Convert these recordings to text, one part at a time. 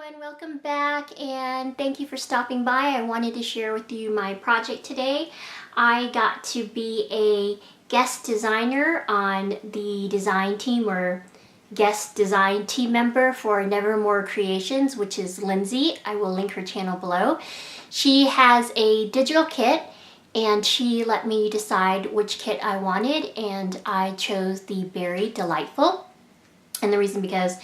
everyone, welcome back and thank you for stopping by. I wanted to share with you my project today. I got to be a guest designer on the design team or guest design team member for Nevermore Creations, which is Lindsey. I will link her channel below. She has a digital kit and she let me decide which kit I wanted, and I chose the Berry Delightful. And the reason because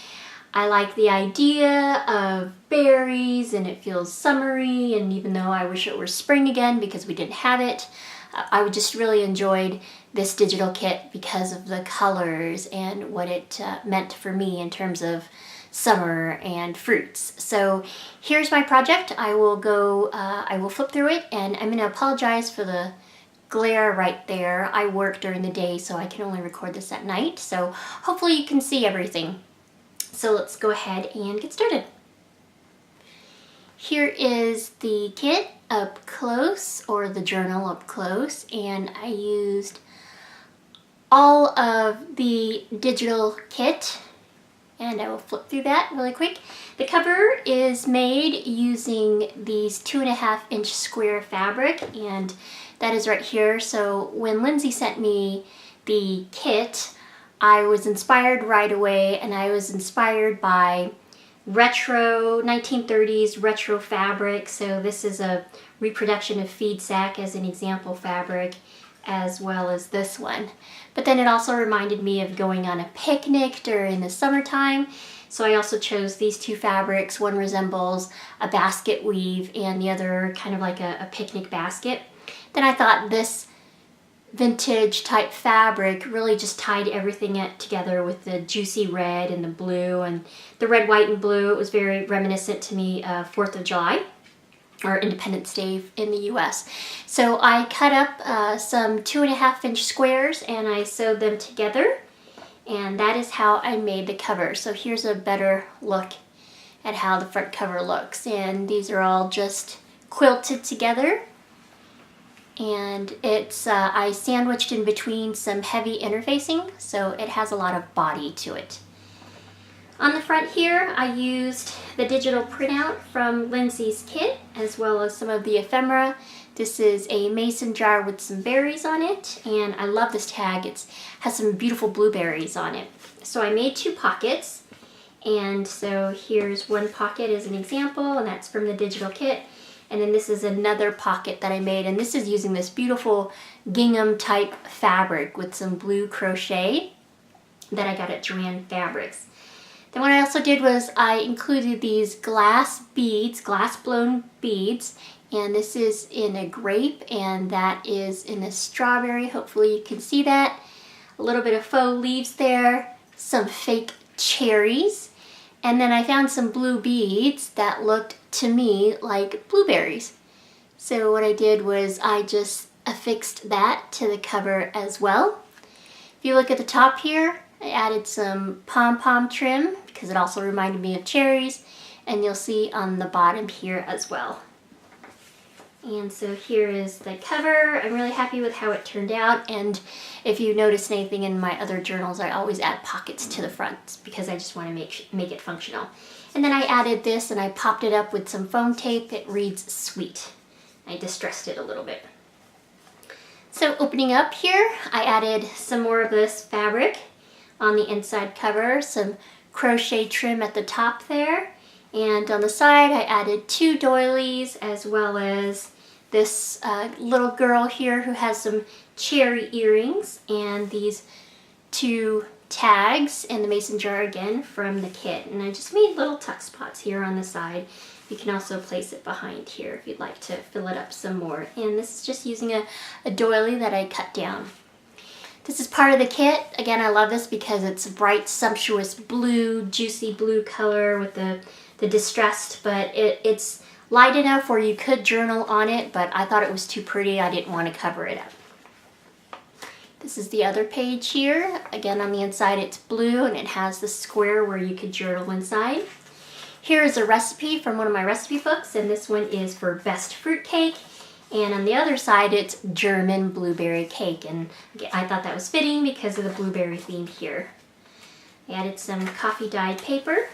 I like the idea of berries and it feels summery, and even though I wish it were spring again because we didn't have it, I just really enjoyed this digital kit because of the colors and what it meant for me in terms of summer and fruits. So here's my project. I will flip through it, and I'm going to apologize for the glare right there. I work during the day, so I can only record this at night. So hopefully you can see everything. So let's go ahead and get started. Here is the kit up close, or the journal up close, and I used all of the digital kit, and I will flip through that really quick. The cover is made using these 2.5-inch square fabric, and that is right here. So when Lindsey sent me the kit, I was inspired right away, and I was inspired by retro 1930s retro fabric. So this is a reproduction of feed sack as an example fabric, as well as this one. But then it also reminded me of going on a picnic during the summertime. So I also chose these two fabrics. One resembles a basket weave and the other kind of like a picnic basket. Then I thought this vintage type fabric really just tied everything together with the juicy red and the blue, and the red, white, and blue. It was very reminiscent to me of 4th of July or Independence Day in the US. So I cut up some 2.5-inch squares and I sewed them together, and that is how I made the cover. So here's a better look at how the front cover looks, and these are all just quilted together. And it's I sandwiched in between some heavy interfacing, so it has a lot of body to it. On the front here, I used the digital printout from Lindsey's kit, as well as some of the ephemera. This is a mason jar with some berries on it, and I love this tag. It has some beautiful blueberries on it. So I made 2 pockets, and so here's one pocket as an example, and that's from the digital kit. And then this is another pocket that I made, and this is using this beautiful gingham type fabric with some blue crochet that I got at Joann Fabrics. Then what I also did was I included these glass beads, glass blown beads, and this is in a grape and that is in a strawberry. Hopefully you can see that. A little bit of faux leaves there, some fake cherries, and then I found some blue beads that looked to me like blueberries. So what I did was I just affixed that to the cover as well. If you look at the top here, I added some pom-pom trim because it also reminded me of cherries, and you'll see on the bottom here as well. And so here is the cover. I'm really happy with how it turned out, and if you notice anything in my other journals, I always add pockets to the front because I just want to make it functional. And then I added this and I popped it up with some foam tape. It reads sweet. I distressed it a little bit. So opening up here, I added some more of this fabric on the inside cover, some crochet trim at the top there, and on the side I added 2 doilies, as well as this little girl here who has some cherry earrings, and these 2 tags in the mason jar again from the kit. And I just made little tuck spots here on the side. You can also place it behind here if you'd like to fill it up some more. And this is just using a doily that I cut down. This is part of the kit. Again, I love this because it's a bright, sumptuous blue, juicy blue color with the distressed, but it's light enough where you could journal on it, but I thought it was too pretty. I didn't want to cover it up. This is the other page here. Again, on the inside it's blue and it has the square where you could journal inside. Here is a recipe from one of my recipe books, and this one is for best fruit cake. And on the other side it's German blueberry cake, and I thought that was fitting because of the blueberry theme here. I added some coffee dyed paper.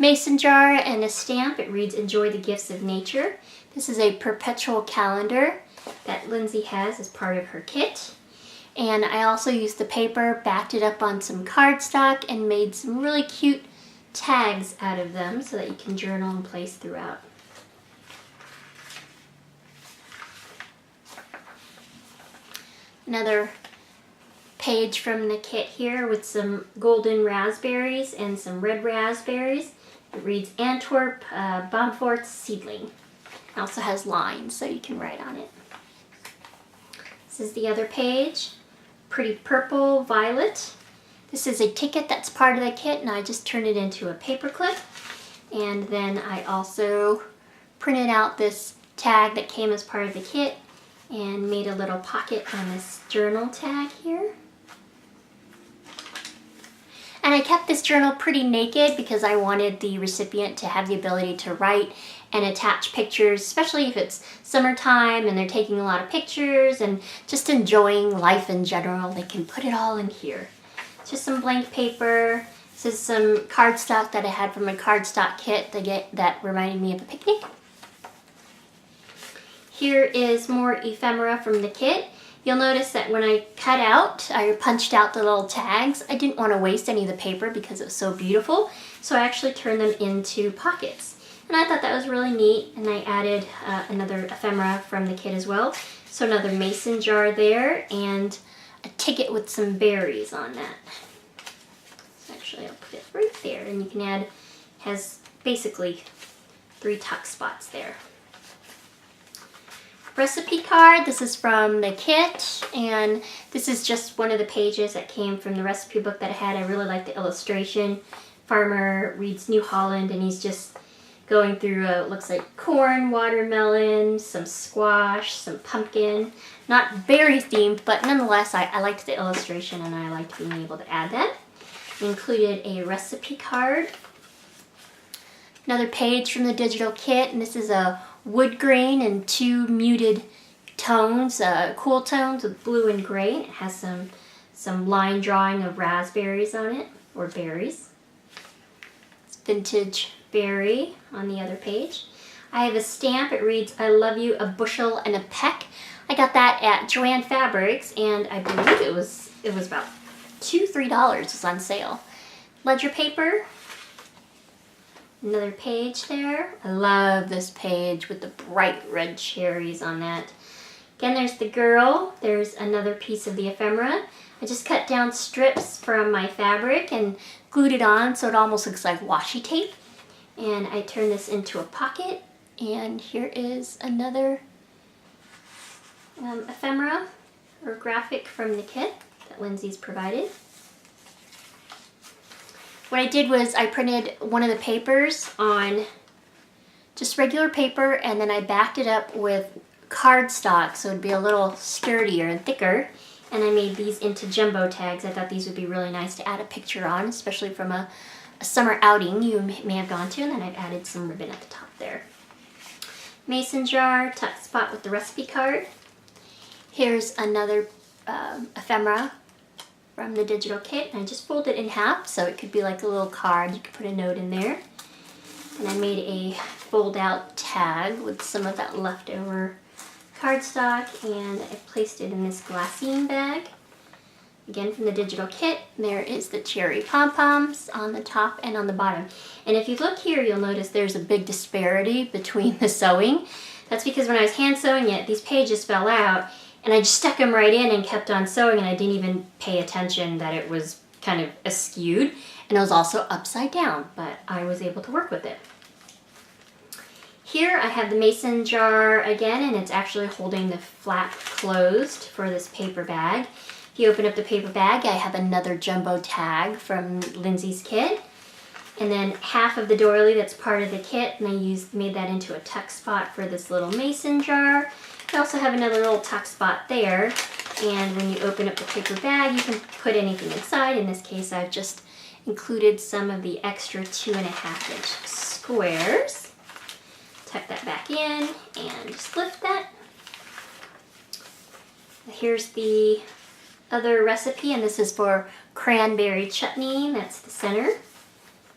mason jar and a stamp. It reads, "Enjoy the gifts of nature." This is a perpetual calendar that Lindsey has as part of her kit. And I also used the paper, backed it up on some cardstock, and made some really cute tags out of them so that you can journal and place throughout. Another page from the kit here with some golden raspberries and some red raspberries. It reads, "Antwerp Bomfort Seedling." It also has lines so you can write on it. This is the other page. Pretty purple violet. This is a ticket that's part of the kit, and I just turned it into a paper clip. And then I also printed out this tag that came as part of the kit and made a little pocket on this journal tag here. And I kept this journal pretty naked because I wanted the recipient to have the ability to write and attach pictures, especially if it's summertime and they're taking a lot of pictures and just enjoying life in general. They can put it all in here. It's just some blank paper. This is some cardstock that I had from a cardstock kit that reminded me of a picnic. Here is more ephemera from the kit. You'll notice that when I punched out the little tags, I didn't want to waste any of the paper because it was so beautiful, so I actually turned them into pockets. And I thought that was really neat, and I added another ephemera from the kit as well. So another mason jar there, and a ticket with some berries on that. So actually I'll put it right there, and you can add, has basically 3 tuck spots there. Recipe card. This is from the kit, and this is just one of the pages that came from the recipe book that I had. I really like the illustration. Farmer reads New Holland, and he's just going through it looks like corn, watermelon, some squash, some pumpkin. Not very themed, but nonetheless I liked the illustration and I liked being able to add that. I included a recipe card. Another page from the digital kit, and this is a wood grain and 2 muted tones, cool tones with blue and gray. It has some line drawing of raspberries on it, or berries. It's vintage berry on the other page. I have a stamp. It reads, "I love you, a bushel and a peck." I got that at Joann Fabrics, and I believe it was about $2-3. It was on sale. Ledger paper. Another page there. I love this page with the bright red cherries on that. Again, there's the girl. There's another piece of the ephemera. I just cut down strips from my fabric and glued it on so it almost looks like washi tape. And I turned this into a pocket. And here is another ephemera or graphic from the kit that Lindsey's provided. What I did was I printed one of the papers on just regular paper, and then I backed it up with cardstock so it'd be a little sturdier and thicker, and I made these into jumbo tags. I thought these would be really nice to add a picture on, especially from a summer outing you may have gone to, and then I've added some ribbon at the top there. Mason jar, tuck spot with the recipe card. Here's another ephemera from the digital kit, and I just folded it in half so it could be like a little card. You could put a note in there. And I made a fold out tag with some of that leftover cardstock, and I placed it in this glassine bag. Again, from the digital kit, there is the cherry pom-poms on the top and on the bottom. And if you look here, you'll notice there's a big disparity between the sewing. That's because when I was hand sewing it, these pages fell out, and I just stuck them right in and kept on sewing, and I didn't even pay attention that it was kind of askewed, and it was also upside down, but I was able to work with it. Here I have the mason jar again, and it's actually holding the flap closed for this paper bag. If you open up the paper bag, I have another jumbo tag from Lindsey's kit, and then half of the doily that's part of the kit, and I made that into a tuck spot for this little mason jar. I also have another little tuck spot there, and when you open up the paper bag, you can put anything inside. In this case, I've just included some of the extra 2.5-inch squares. Tuck that back in and just lift that. Here's the other recipe, and this is for cranberry chutney. That's the center.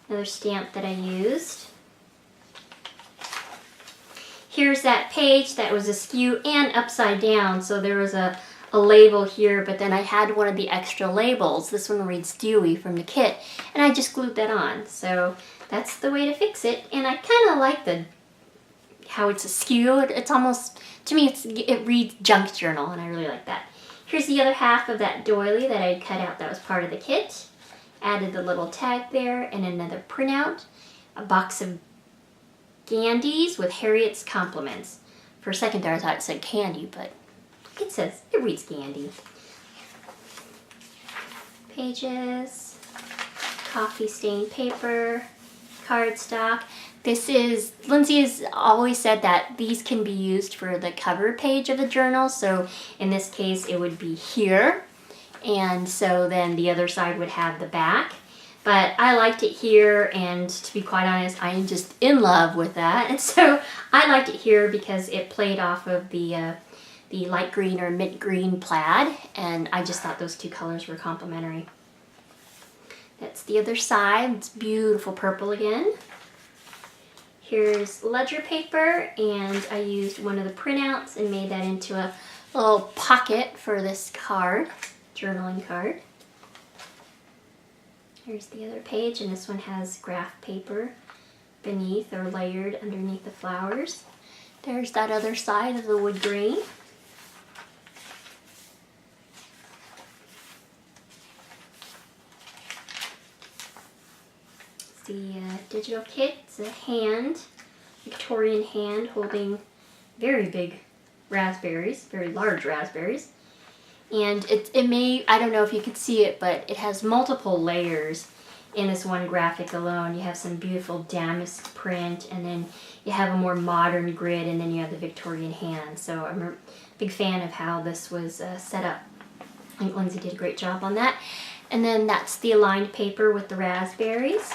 Another stamp that I used. Here's that page that was askew and upside down, so there was a label here, but then I had one of the extra labels. This one reads Dewey from the kit, and I just glued that on. So that's the way to fix it, and I kind of like how it's askew. It's almost, to me, it reads junk journal, and I really like that. Here's the other half of that doily that I cut out that was part of the kit. Added the little tag there and another printout. A box of Gandies with Harriet's compliments. For a second there I thought it said candy, but it reads Gandy. Pages, coffee stained paper, cardstock. Lindsey has always said that these can be used for the cover page of a journal, so in this case it would be here, and so then the other side would have the back. But I liked it here, and to be quite honest, I am just in love with that, and so I liked it here because it played off of the light green or mint green plaid, and I just thought those two colors were complementary. That's the other side. It's beautiful purple again. Here's ledger paper, and I used one of the printouts and made that into a little pocket for this card, journaling card. Here's the other page, and this one has graph paper beneath or layered underneath the flowers. There's that other side of the wood grain. The digital kit. It's a hand, Victorian hand holding very big raspberries, very large raspberries. And I don't know if you could see it, but it has multiple layers in this one graphic alone. You have some beautiful damask print, and then you have a more modern grid, and then you have the Victorian hand. So I'm a big fan of how this was set up. I think Lindsey did a great job on that. And then that's the aligned paper with the raspberries.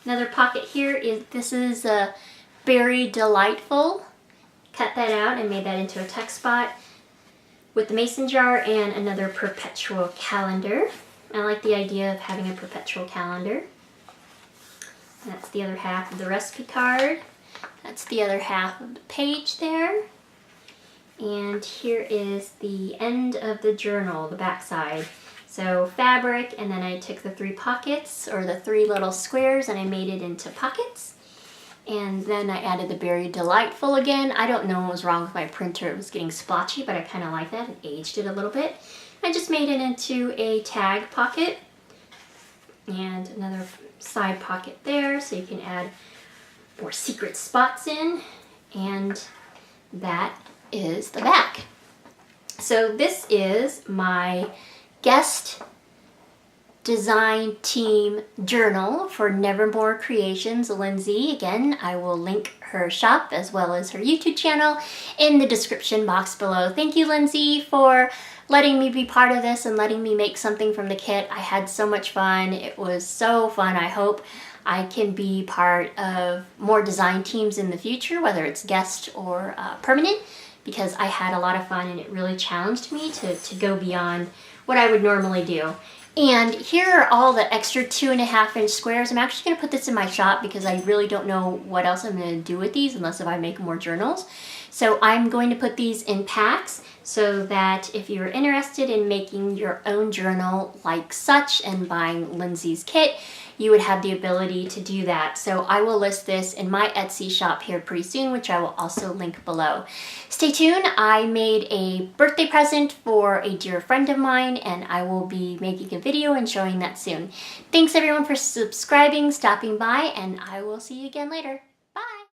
Another pocket here this is a Berry Delightful. Cut that out and made that into a tuck spot with the mason jar and another perpetual calendar. I like the idea of having a perpetual calendar. And that's the other half of the recipe card. That's the other half of the page there. And here is the end of the journal, the back side. So fabric, and then I took the 3 pockets, or the 3 little squares, and I made it into pockets. And then I added the Berry Delightful again. I don't know what was wrong with my printer. It was getting splotchy, but I kind of like that. It aged it a little bit. I just made it into a tag pocket. And another side pocket there, so you can add more secret spots in. And that is the back. So this is my guest design team journal for Nevermore Creations. Lindsey, again, I will link her shop as well as her YouTube channel in the description box below. Thank you, Lindsey, for letting me be part of this and letting me make something from the kit. I had so much fun. It was so fun. I hope I can be part of more design teams in the future, whether it's guest or permanent, because I had a lot of fun and it really challenged me to go beyond what I would normally do. And here are all the extra 2.5-inch squares. I'm actually going to put this in my shop because I really don't know what else I'm going to do with these unless if I make more journals. So I'm going to put these in packs so that if you're interested in making your own journal like such and buying Lindsey's kit, you would have the ability to do that. So I will list this in my Etsy shop here pretty soon, which I will also link below. Stay tuned. I made a birthday present for a dear friend of mine, and I will be making a video and showing that soon. Thanks everyone for subscribing, stopping by, and I will see you again later.